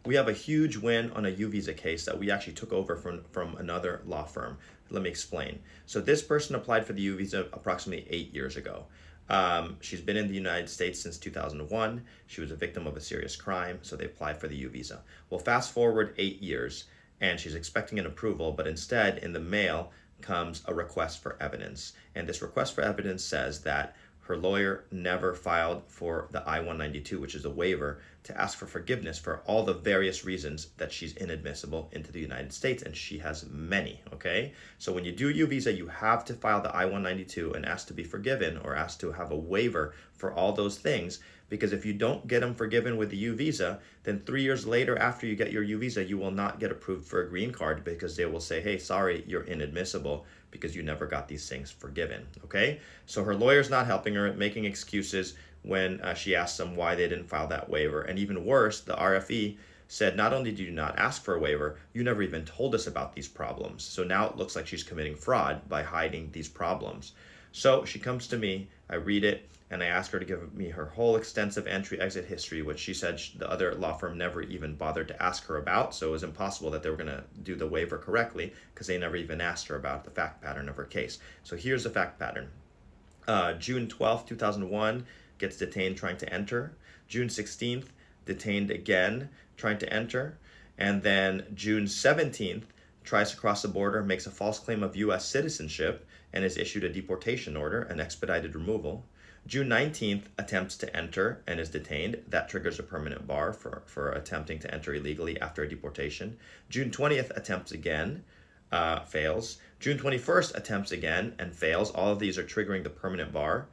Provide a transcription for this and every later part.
We have a huge win on a U visa case that we actually took over from another law firm. Let me explain. So this person applied for the U visa approximately 8 years ago. She's been in the United States since 2001. She was a victim of a serious crime, so they applied for the U visa. Well, fast forward 8 years, and she's expecting an approval, but instead, in the mail comes a request for evidence. And this request for evidence says that her lawyer never filed for the I-192, which is a waiver, to ask for forgiveness for all the various reasons that she's inadmissible into the United States, and she has many, okay? So when you do U visa, you have to file the I-192 and ask to be forgiven or ask to have a waiver for all those things, because if you don't get them forgiven with the U visa, then 3 years later after you get your U visa, you will not get approved for a green card because they will say, hey, sorry, you're inadmissible because you never got these things forgiven, okay? So her lawyer's not helping her, making excuses when she asks them why they didn't file that waiver. And even worse, the RFE said, not only did you not ask for a waiver, you never even told us about these problems. So now it looks like she's committing fraud by hiding these problems. So she comes to me, I read it, and I ask her to give me her whole extensive entry-exit history, which she said the other law firm never even bothered to ask her about. So it was impossible that they were going to do the waiver correctly because they never even asked her about the fact pattern of her case. So here's the fact pattern. June 12th, 2001, gets detained trying to enter. June 16th, detained again trying to enter. And then June 17th, tries to cross the border, makes a false claim of U.S. citizenship, and is issued a deportation order, an expedited removal. June 19th, attempts to enter and is detained. That triggers a permanent bar for attempting to enter illegally after a deportation. June 20th, attempts again, fails. June 21st, attempts again and fails. All of these are triggering the permanent bar.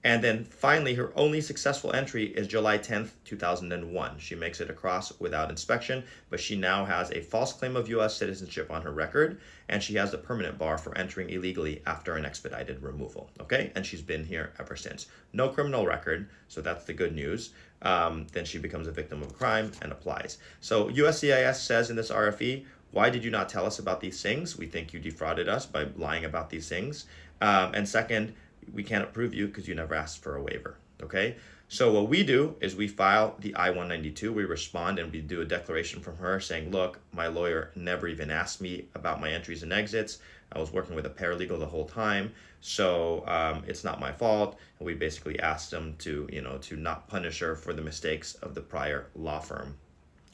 And then finally, her only successful entry is July 10th, 2001. She makes it across without inspection, but she now has a false claim of U.S. citizenship on her record, and she has the permanent bar for entering illegally after an expedited removal, okay? And she's been here ever since. No criminal record, so that's the good news. Then she becomes a victim of a crime and applies. So USCIS says in this RFE, why did you not tell us about these things? We think you defrauded us by lying about these things. And second, we can't approve you because you never asked for a waiver, okay? So what we do is we file the I-192, we respond and we do a declaration from her saying, look, my lawyer never even asked me about my entries and exits. I was working with a paralegal the whole time, so it's not my fault. And we basically asked them to, to not punish her for the mistakes of the prior law firm.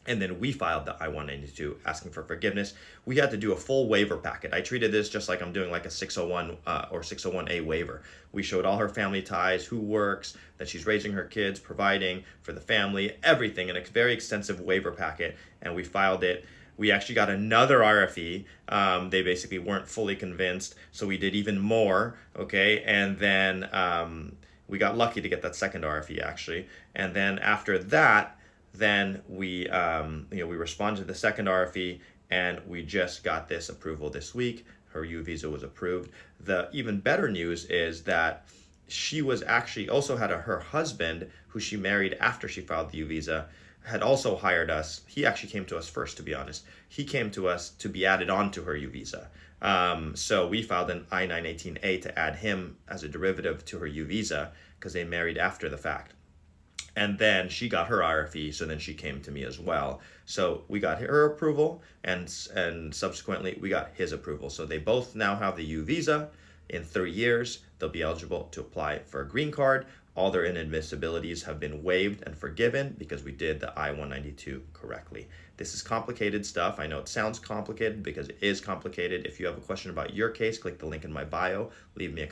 And then we filed the I-192 asking for forgiveness. We had to do a full waiver packet. I treated this just like I'm doing like a 601 or 601A waiver. We showed all her family ties, who works, that she's raising her kids, providing for the family, everything in a very extensive waiver packet. And we filed it. We actually got another RFE. They basically weren't fully convinced, so we did even more, okay? And then we got lucky to get that second RFE actually. And then after that, then we responded to the second RFE, and we just got this approval this week. Her U visa was approved. The even better news is that she was actually also had her husband, who she married after she filed the U visa, had also hired us. He actually came to us first, to be honest. He came to us to be added on to her U visa. So we filed an I-918A to add him as a derivative to her U visa because they married after the fact. And then she got her RFE, so then she came to me as well. So we got her approval, and subsequently we got his approval. So they both now have the U visa. In 3 years, they'll be eligible to apply for a green card. All their inadmissibilities have been waived and forgiven because we did the I-192 correctly. This is complicated stuff. I know it sounds complicated because it is complicated. If you have a question about your case, click the link in my bio. Leave me a